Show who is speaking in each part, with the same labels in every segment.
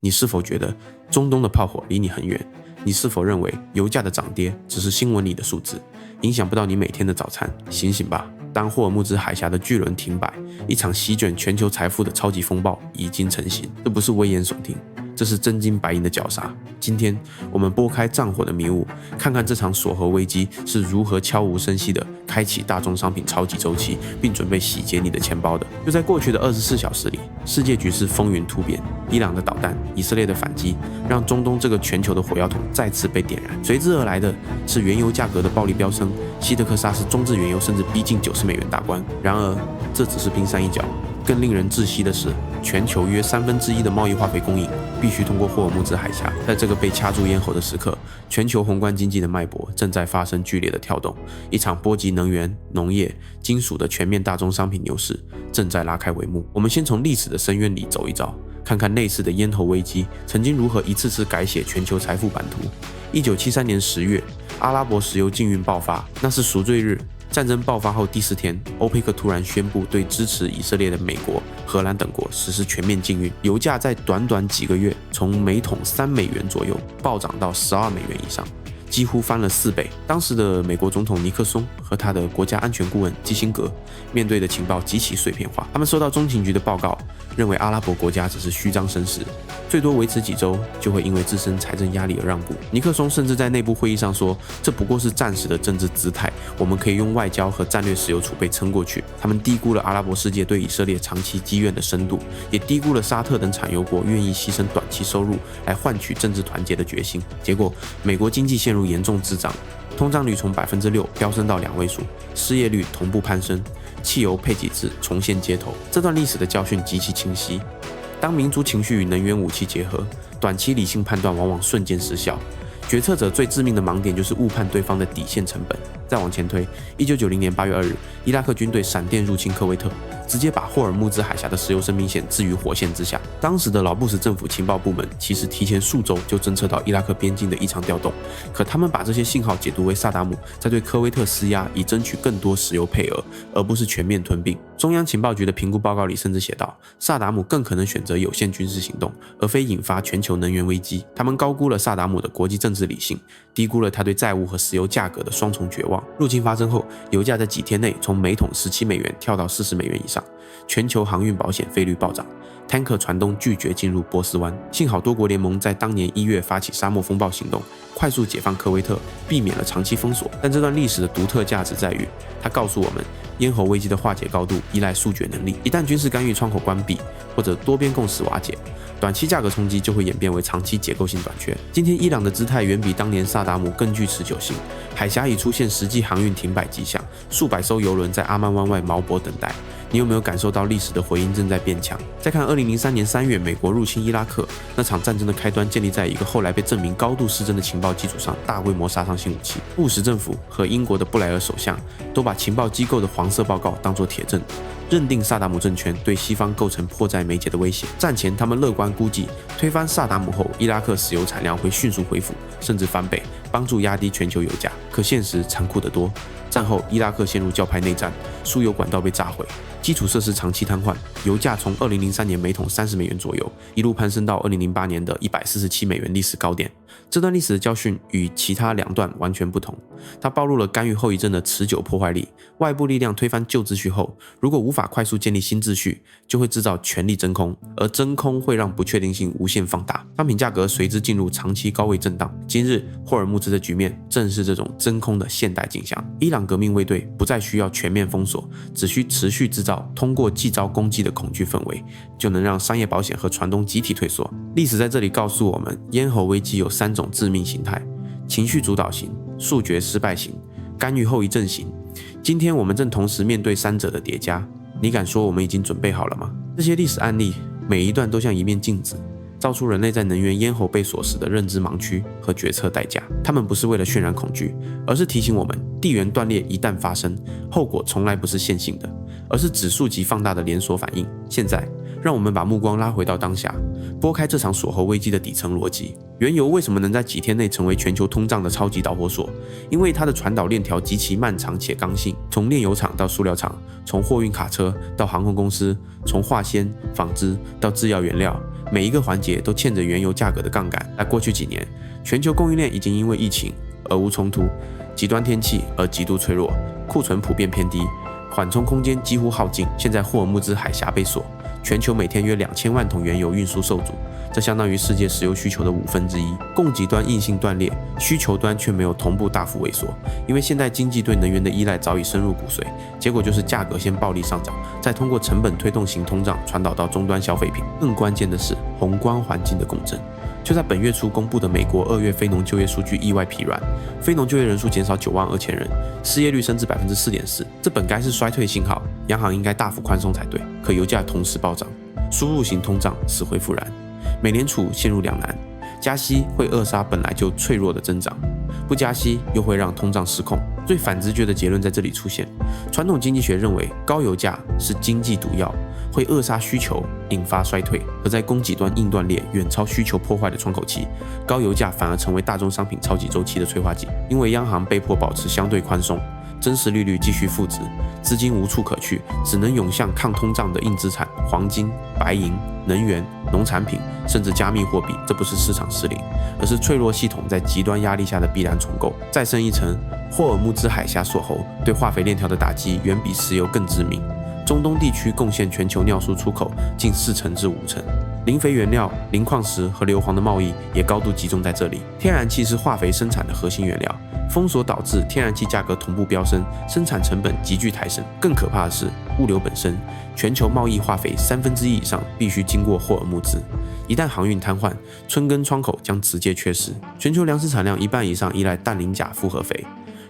Speaker 1: 你是否觉得中东的炮火离你很远？你是否认为油价的涨跌只是新闻里的数字，影响不到你每天的早餐？醒醒吧！当霍尔木兹海峡的巨轮停摆，一场席卷全球财富的超级风暴已经成型。这不是危言耸听，这是真金白银的绞杀。今天我们拨开战火的迷雾，看看这场锁核危机是如何悄无声息地开启大宗商品超级周期，并准备洗劫你的钱包的。就在过去的24小时里，世界局势风云突变，伊朗的导弹，以色列的反击，让中东这个全球的火药桶再次被点燃。随之而来的是原油价格的暴力飙升，西德克萨斯中质原油甚至逼近90美元大关。然而，这只是冰山一角。更令人窒息的是，全球约1/3的贸易化肥供应必须通过霍尔木兹海峡。在这个被掐住咽喉的时刻，全球宏观经济的脉搏正在发生剧烈的跳动，一场波及能源、农业、金属的全面大宗商品牛市正在拉开帷幕。我们先从历史的深渊里走一遭，看看类似的咽喉危机曾经如何一次次改写全球财富版图。1973年10月，阿拉伯石油禁运爆发，那是赎罪日。战争爆发后第4天，欧佩克突然宣布对支持以色列的美国、荷兰等国实施全面禁运，油价在短短几个月从每桶3美元左右暴涨到12美元以上，几乎翻了4倍。当时的美国总统尼克松和他的国家安全顾问基辛格面对的情报极其碎片化，他们收到中情局的报告，认为阿拉伯国家只是虚张声势，最多维持几周就会因为自身财政压力而让步。尼克松甚至在内部会议上说，这不过是暂时的政治姿态，我们可以用外交和战略石油储备撑过去。他们低估了阿拉伯世界对以色列长期积怨的深度，也低估了沙特等产油国愿意牺牲短期收入来换取政治团结的决心。结果，美国经济陷入严重滞胀，通胀率从6%飙升到2位数，失业率同步攀升，汽油配给制重现街头。这段历史的教训极其清晰，当民族情绪与能源武器结合，短期理性判断往往瞬间失效。决策者最致命的盲点就是误判对方的底线成本。再往前推，1990年8月2日，伊拉克军队闪电入侵科威特，直接把霍尔木兹海峡的石油生命线置于火线之下。当时的老布什政府情报部门其实提前数周就侦测到伊拉克边境的异常调动，可他们把这些信号解读为萨达姆在对科威特施压，以争取更多石油配额，而不是全面吞并。中央情报局的评估报告里甚至写道，萨达姆更可能选择有限军事行动，而非引发全球能源危机。他们高估了萨达姆的国际政治理性，低估了他对债务和石油价格的双重绝望。入侵发生后，油价在几天内从每桶17美元跳到40美元以上，全球航运保险费率暴涨，tanker船东拒绝进入波斯湾。幸好多国联盟在当年1月发起沙漠风暴行动，快速解放科威特，避免了长期封锁。但这段历史的独特价值在于，它告诉我们，咽喉危机的化解高度依赖速决能力。一旦军事干预窗口关闭，或者多边共识瓦解，短期价格冲击就会演变为长期结构性短缺。今天伊朗的姿态远比当年萨达姆更具持久性，海峡已出现实际航运停摆迹象，数百艘油轮在阿曼湾外锚泊等待。你有没有感受到历史的回音正在变强？再看2003年3月美国入侵伊拉克，那场战争的开端建立在一个后来被证明高度失真的情报基础上，大规模杀伤性武器。布什政府和英国的布莱尔首相都把情报机构的黄色报告当作铁证，认定萨达姆政权对西方构成迫在眉睫的威胁。战前他们乐观估计，推翻萨达姆后，伊拉克石油产量会迅速恢复，甚至翻倍，帮助压低全球油价。可现实残酷得多，战后伊拉克陷入教派内战，输油管道被炸毁，基础设施长期瘫痪，油价从2003年每桶30美元左右，一路攀升到2008年的147美元历史高点。这段历史的教训与其他2段完全不同，它暴露了干预后遗症的持久破坏力。外部力量推翻旧秩序后，如果无法快速建立新秩序，就会制造权力真空，而真空会让不确定性无限放大，商品价格随之进入长期高位震荡。今日霍尔木兹的局面正是这种真空的现代景象。伊朗革命卫队不再需要全面封锁，只需持续制造通过既遭攻击的恐惧氛围，就能让商业保险和船东集体退缩。历史在这里告诉我们，咽喉危机有3种致命形态：情绪主导型、速决失败型、干预后遗症型。今天我们正同时面对3者的叠加，你敢说我们已经准备好了吗？这些历史案例每一段都像一面镜子，照出人类在能源咽喉被锁时的认知盲区和决策代价。他们不是为了渲染恐惧，而是提醒我们，地缘断裂一旦发生，后果从来不是线性的，而是指数级放大的连锁反应。现在让我们把目光拉回到当下，拨开这场锁喉危机的底层逻辑。原油为什么能在几天内成为全球通胀的超级导火索？因为它的传导链条极其漫长且刚性，从炼油厂到塑料厂，从货运卡车到航空公司，从化纤、纺织到制药原料，每一个环节都欠着原油价格的杠杆。在过去几年，全球供应链已经因为疫情而无冲突，极端天气而极度脆弱，库存普遍偏低，缓冲空间几乎耗尽。现在霍尔木兹海峡被锁，全球每天约2000万桶原油运输受阻，这相当于世界石油需求的1/5。供给端硬性断裂，需求端却没有同步大幅萎缩，因为现代经济对能源的依赖早已深入骨髓，结果就是价格先暴力上涨，再通过成本推动型通胀传导到终端消费品。更关键的是宏观环境的共振。就在本月初公布的美国2月非农就业数据意外疲软，非农就业人数减少92000人，失业率升至 4.4%， 这本该是衰退信号，央行应该大幅宽松才对，可油价同时暴涨，输入型通胀死灰复燃，美联储陷入两难，加息会扼杀本来就脆弱的增长，不加息又会让通胀失控。最反直觉的结论在这里出现，传统经济学认为高油价是经济毒药，会扼杀需求，引发衰退。而在供给端硬断裂、远超需求破坏的窗口期，高油价反而成为大宗商品超级周期的催化剂。因为央行被迫保持相对宽松，真实利率继续负值，资金无处可去，只能涌向抗通胀的硬资产，黄金、白银、能源、农产品，甚至加密货币。这不是市场失灵，而是脆弱系统在极端压力下的必然重构。再深一层，霍尔木兹海峡锁喉对化肥链条的打击远比石油更致命。中东地区贡献全球尿素出口近40%至50%，磷肥原料、磷矿石和硫磺的贸易也高度集中在这里。天然气是化肥生产的核心原料，封锁导致天然气价格同步飙升，生产成本急剧抬升。更可怕的是物流本身，全球贸易化肥1/3以上必须经过霍尔木兹，一旦航运瘫痪，春耕窗口将直接缺失。全球粮食产量1半以上依赖氮磷钾复合肥，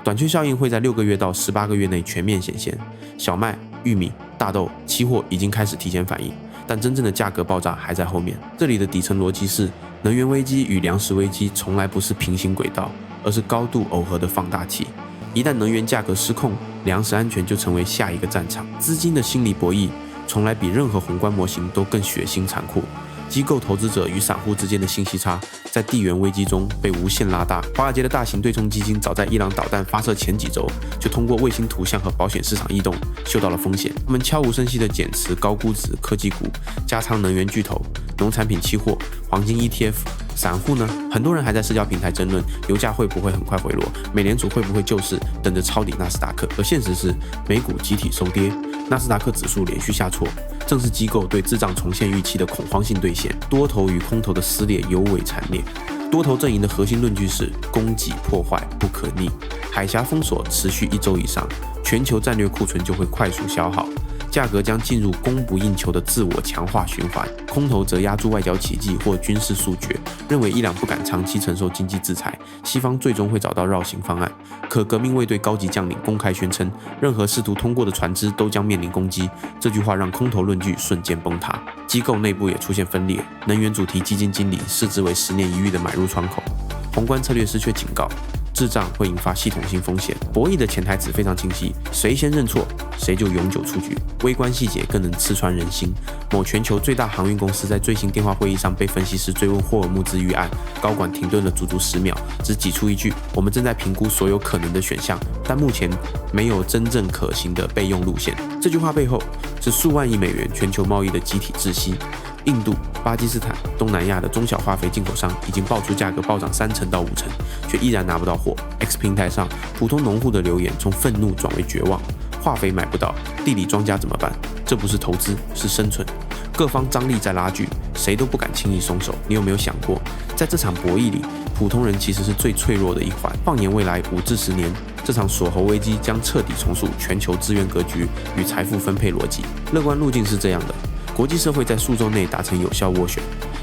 Speaker 1: 短缺效应会在6个月到18个月内全面显现。小麦、玉米、大豆期货已经开始提前反应，但真正的价格爆炸还在后面。这里的底层逻辑是，能源危机与粮食危机从来不是平行轨道，而是高度耦合的放大器。一旦能源价格失控，粮食安全就成为下一个战场。资金的心理博弈从来比任何宏观模型都更血腥残酷。机构投资者与散户之间的信息差，在地缘危机中被无限拉大。华尔街的大型对冲基金早在伊朗导弹发射前几周，就通过卫星图像和保险市场异动嗅到了风险。他们悄无声息地减持高估值科技股，加仓能源巨头、农产品期货、黄金 ETF。散户呢？很多人还在社交平台争论油价会不会很快回落，美联储会不会救市，等着抄底纳斯达克。而现实是，美股集体收跌，纳斯达克指数连续下挫，正是机构对滞胀重现预期的恐慌性兑现。多头与空头的撕裂尤为惨烈。多头阵营的核心论据是供给破坏不可逆，海峡封锁持续1周以上，全球战略库存就会快速消耗，价格将进入供不应求的自我强化循环。空头则压住外交奇迹或军事速决，认为伊朗不敢长期承受经济制裁，西方最终会找到绕行方案。可革命卫队高级将领公开宣称，任何试图通过的船只都将面临攻击。这句话让空头论据瞬间崩塌，机构内部也出现分裂，能源主题基金经理视之为10年一遇的买入窗口，宏观策略师却警告，滞胀会引发系统性风险。博弈的潜台词非常清晰，谁先认错，谁就永久出局。微观细节更能刺穿人心。某全球最大航运公司在最新电话会议上被分析师追问霍尔木兹预案，高管停顿了足足10秒，只挤出一句：“我们正在评估所有可能的选项，但目前没有真正可行的备用路线。”这句话背后是数万亿美元全球贸易的集体窒息。印度、巴基斯坦、东南亚的中小化肥进口商已经爆出价格暴涨30%到50%，却依然拿不到货。X 平台上，普通农户的留言从愤怒转为绝望：化肥买不到，地里庄稼怎么办？这不是投资，是生存。各方张力在拉锯，谁都不敢轻易松手。你有没有想过，在这场博弈里，普通人其实是最脆弱的一环？放眼未来5至10年，这场锁喉危机将彻底重塑全球资源格局与财富分配逻辑。乐观路径是这样的：国际社会在数周内达成有效斡旋，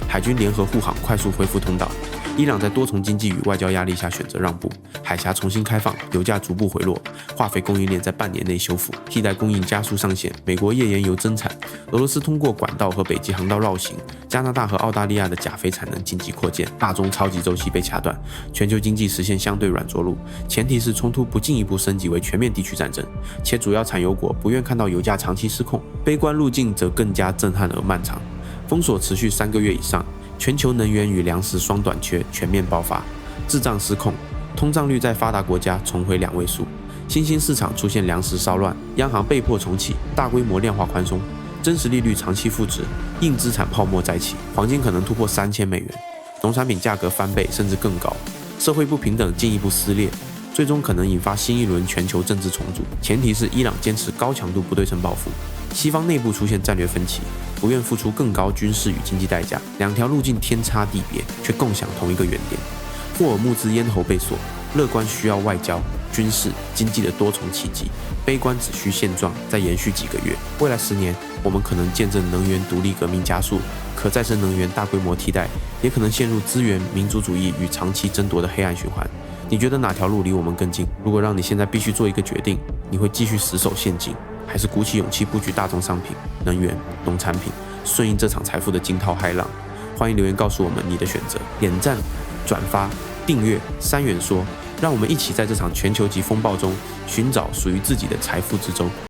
Speaker 1: 海军联合护航快速恢复通道，伊朗在多重经济与外交压力下选择让步，海峡重新开放，油价逐步回落，化肥供应链在半年内修复，替代供应加速上线，美国页岩油增产，俄罗斯通过管道和北极航道绕行，加拿大和澳大利亚的钾肥产能紧急扩建，大宗超级周期被掐断，全球经济实现相对软着陆，前提是冲突不进一步升级为全面地区战争，且主要产油国不愿看到油价长期失控。悲观路径则更加震撼而漫长，封锁持续3个月以上，全球能源与粮食双短缺全面爆发，滞胀失控，通胀率在发达国家重回2位数，新兴市场出现粮食骚乱，央行被迫重启，大规模量化宽松。真实利率长期负值，硬资产泡沫再起，黄金可能突破$3000，农产品价格翻倍甚至更高，社会不平等进一步撕裂，最终可能引发新一轮全球政治重组。前提是伊朗坚持高强度不对称报复，西方内部出现战略分歧，不愿付出更高军事与经济代价，两条路径天差地别，却共享同一个原点。霍尔木兹咽喉被锁，乐观需要外交、军事、经济的多重契机，悲观只需现状再延续几个月。未来10年，我们可能见证能源独立革命加速，可再生能源大规模替代，也可能陷入资源民族主义与长期争夺的黑暗循环。你觉得哪条路离我们更近？如果让你现在必须做一个决定，你会继续死守现金，还是鼓起勇气布局大宗商品、能源、农产品，顺应这场财富的惊涛骇浪？欢迎留言告诉我们你的选择。点赞、转发、订阅3元说，让我们一起在这场全球级风暴中寻找属于自己的财富之舟。